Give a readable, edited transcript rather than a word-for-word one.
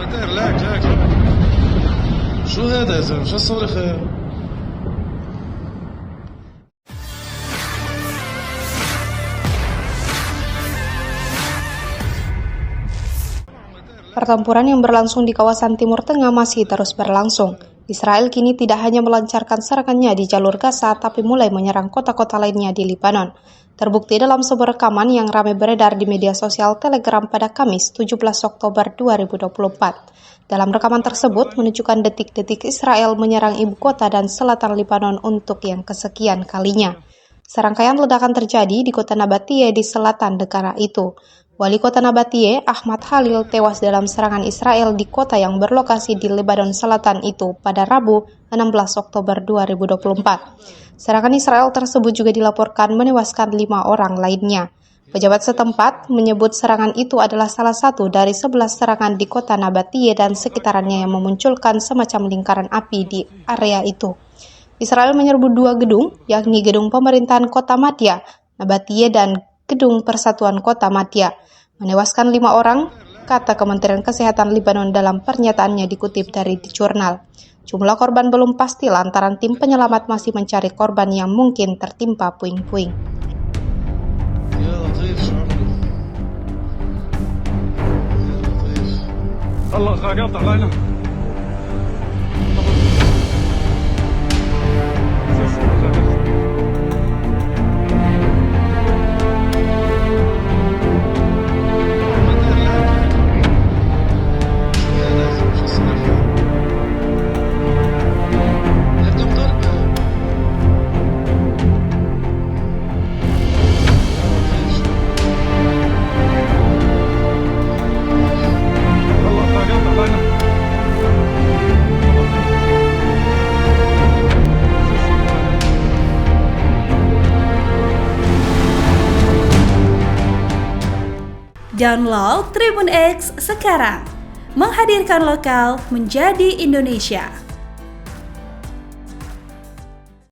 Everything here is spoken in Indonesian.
لا جاك شو هذا يا زلمه شو الصرخ هذا Pertempuran yang berlangsung di kawasan Timur Tengah masih terus berlangsung. Israel kini tidak hanya melancarkan serangannya di jalur Gaza, tapi mulai menyerang kota-kota lainnya di Lebanon. Terbukti dalam sebuah rekaman yang ramai beredar di media sosial Telegram pada Kamis 17 Oktober 2024. Dalam rekaman tersebut menunjukkan detik-detik Israel menyerang ibu kota dan selatan Lebanon untuk yang kesekian kalinya. Serangkaian ledakan terjadi di kota Nabatie di selatan negara itu. Wali kota Nabatie, Ahmad Khalil, tewas dalam serangan Israel di kota yang berlokasi di Lebanon Selatan itu pada Rabu 16 Oktober 2024. Serangan Israel tersebut juga dilaporkan menewaskan 5 orang lainnya. Pejabat setempat menyebut serangan itu adalah salah satu dari 11 serangan di kota Nabatie dan sekitarannya yang memunculkan semacam lingkaran api di area itu. Israel menyerbu 2 gedung, yakni gedung pemerintahan kota Matya, Nabatie dan gedung persatuan kota Matya, menewaskan 5 orang, kata Kementerian Kesehatan Lebanon dalam pernyataannya dikutip dari The Journal. Jumlah korban belum pasti lantaran tim penyelamat masih mencari korban yang mungkin tertimpa puing-puing. Download Tribun X sekarang, menghadirkan lokal menjadi Indonesia.